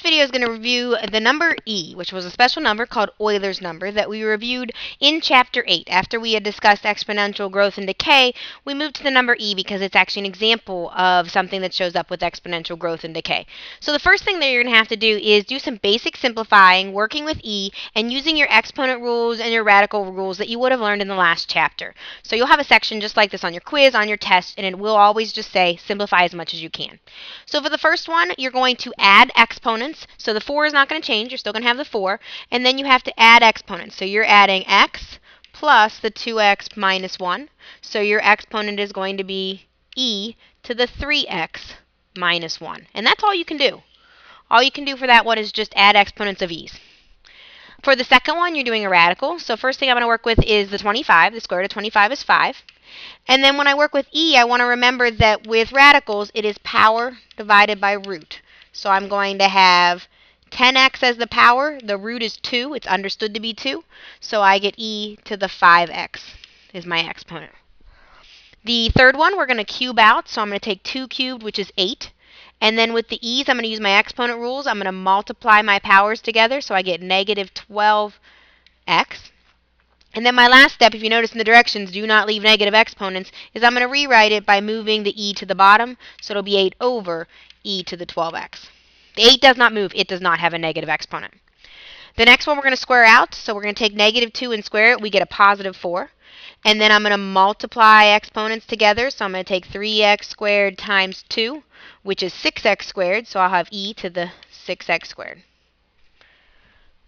video is going to review the number e, which was a special number called Euler's number that we reviewed in Chapter 8. After we had discussed exponential growth and decay, we moved to the number e because it's actually an example of something that shows up with exponential growth and decay. So the first thing that you're going to have to do is do some basic simplifying, working with e, and using your exponent rules and your radical rules that you would have learned in the last chapter. So you'll have a section just like this on your quiz, on your test, and it will always just say simplify as much as you can. So for the first one, you're going to add exponents. So the 4 is not going to change. You're still going to have the 4. And then you have to add exponents. So you're adding x plus the 2x minus 1. So your exponent is going to be e to the 3x minus 1. And that's all you can do. All you can do for that one is just add exponents of e's. For the second one, you're doing a radical. So first thing I'm going to work with is the 25. The square root of 25 is 5. And then when I work with e, I want to remember that with radicals, it is power divided by root. So I'm going to have 10x as the power. The root is 2. It's understood to be 2. So I get e to the 5x is my exponent. The third one, we're going to cube out. So I'm going to take 2 cubed, which is 8. And then with the e's, I'm going to use my exponent rules. I'm going to multiply my powers together. So I get negative 12x. And then my last step, if you notice in the directions, do not leave negative exponents, is I'm going to rewrite it by moving the e to the bottom. So it'll be 8 over e to the 12x. The 8 does not move. It does not have a negative exponent. The next one we're going to square out. So we're going to take negative 2 and square it. We get a positive 4. And then I'm going to multiply exponents together. So I'm going to take 3x squared times 2, which is 6x squared. So I'll have e to the 6x squared.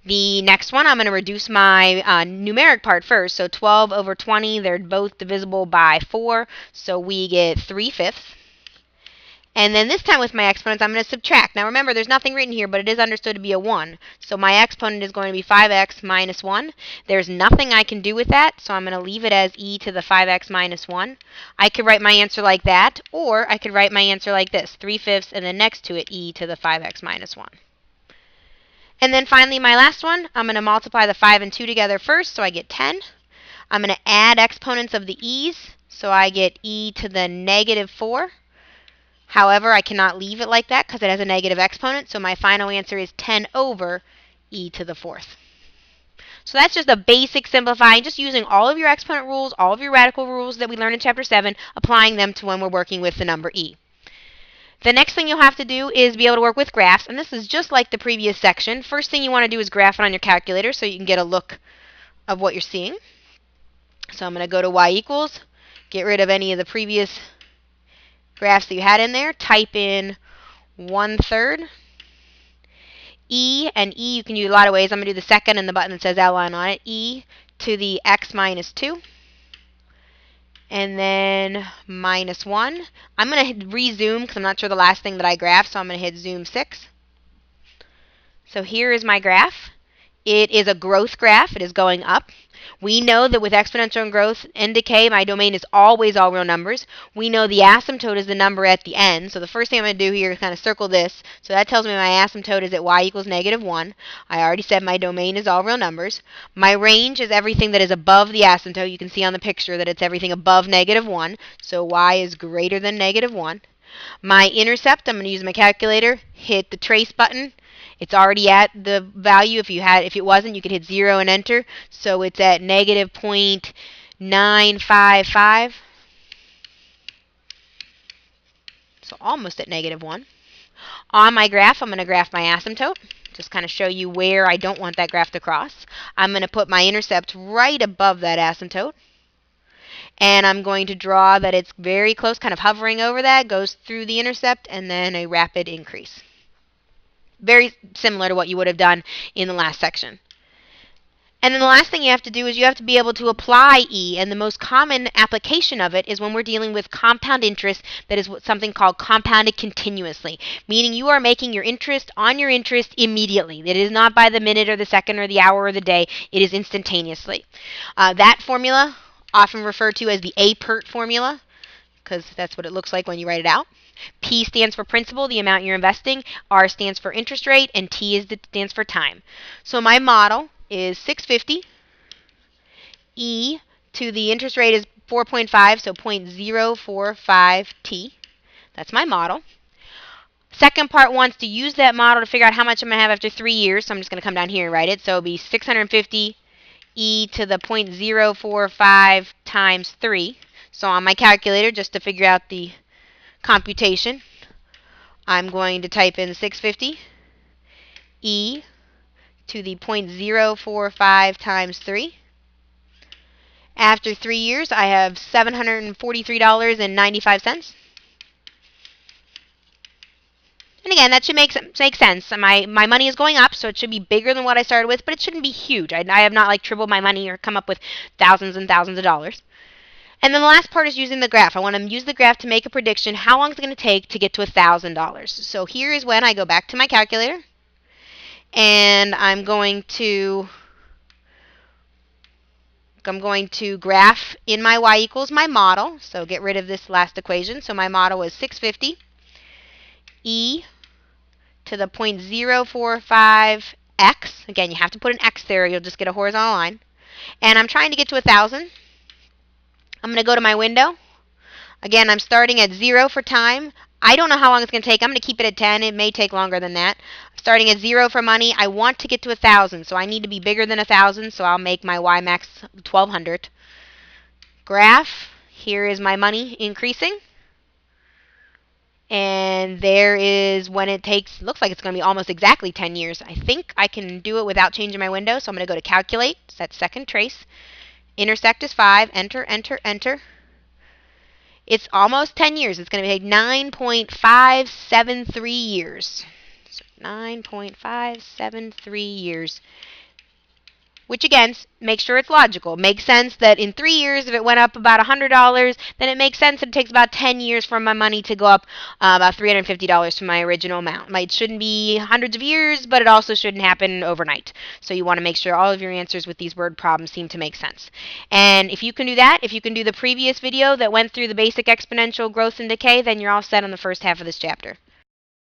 The next one, I'm going to reduce my numeric part first. So 12 over 20, they're both divisible by 4. So we get 3/5. And then this time with my exponents, I'm going to subtract. Now remember, there's nothing written here, but it is understood to be a 1. So my exponent is going to be 5x minus 1. There's nothing I can do with that, so I'm going to leave it as e to the 5x minus 1. I could write my answer like that, or I could write my answer like this, 3/5, and then next to it, e to the 5x minus 1. And then finally, my last one, I'm going to multiply the 5 and 2 together first, so I get 10. I'm going to add exponents of the e's, so I get e to the negative 4. However, I cannot leave it like that because it has a negative exponent, so my final answer is 10 over e to the 4th. So that's just a basic simplifying, just using all of your exponent rules, all of your radical rules that we learned in Chapter 7, applying them to when we're working with the number e. The next thing you'll have to do is be able to work with graphs, and this is just like the previous section. First thing you want to do is graph it on your calculator so you can get a look of what you're seeing. So I'm going to go to y equals, get rid of any of the previous graphs that you had in there, type in 1/3. E, and E you can use a lot of ways. I'm going to do the second and the button that says outline on it. E to the x minus 2. And then minus 1. I'm going to rezoom because I'm not sure the last thing that I graphed, so I'm going to hit zoom 6. So here is my graph. It is a growth graph. It is going up. We know that with exponential growth and decay, my domain is always all real numbers. We know the asymptote is the number at the end. So the first thing I'm going to do here is kind of circle this. So that tells me my asymptote is at y equals negative 1. I already said my domain is all real numbers. My range is everything that is above the asymptote. You can see on the picture that it's everything above negative 1. So y is greater than negative 1. My intercept, I'm going to use my calculator, hit the trace button. It's already at the value. If it wasn't, you could hit 0 and enter. So it's at negative 0.955. So almost at negative 1. On my graph, I'm going to graph my asymptote. Just kind of show you where I don't want that graph to cross. I'm going to put my intercept right above that asymptote. And I'm going to draw that it's very close, kind of hovering over that, goes through the intercept, and then a rapid increase. Very similar to what you would have done in the last section. And then the last thing you have to do is you have to be able to apply E, and the most common application of it is when we're dealing with compound interest that is something called compounded continuously, meaning you are making your interest on your interest immediately. It is not by the minute or the second or the hour or the day. It is instantaneously. That formula, often referred to as the APERT formula, because that's what it looks like when you write it out. P stands for principal, the amount you're investing. R stands for interest rate, and T stands for time. So my model is 650. E to the interest rate is 4.5, so 0.045 T. That's my model. Second part wants to use that model to figure out how much I'm going to have after 3 years. So I'm just going to come down here and write it. So it'll be 650 e to the 0.045 times 3. So on my calculator, just to figure out the computation, I'm going to type in 650 e to the 0.045 times 3. After 3 years, I have $743.95. And again, that should make sense. My money is going up, so it should be bigger than what I started with, but it shouldn't be huge. I have not like tripled my money or come up with thousands and thousands of dollars. And then the last part is using the graph. I want to use the graph to make a prediction. How long is it going to take to get to $1,000? So here is when I go back to my calculator, and I'm going to graph in my y equals my model. So get rid of this last equation. So my model is 650 e to the 0.045 x. Again, you have to put an x there, or you'll just get a horizontal line. And I'm trying to get to 1,000. I'm going to go to my window. Again, I'm starting at 0 for time. I don't know how long it's going to take. I'm going to keep it at 10. It may take longer than that. I'm starting at 0 for money. I want to get to 1,000, so I need to be bigger than 1,000, so I'll make my y max 1,200. Graph. Here is my money increasing. And there is when it takes, looks like it's going to be almost exactly 10 years. I think I can do it without changing my window, so I'm going to go to calculate, set second trace. Intersect is 5, enter, enter, enter. It's almost 10 years. It's going to take 9.573 years. So 9.573 years. Which again, make sure it's logical. Makes sense that in 3 years, if it went up about $100, then it makes sense that it takes about 10 years for my money to go up about $350 from my original amount. It shouldn't be hundreds of years, but it also shouldn't happen overnight. So you want to make sure all of your answers with these word problems seem to make sense. And if you can do that, if you can do the previous video that went through the basic exponential growth and decay, then you're all set on the first half of this chapter.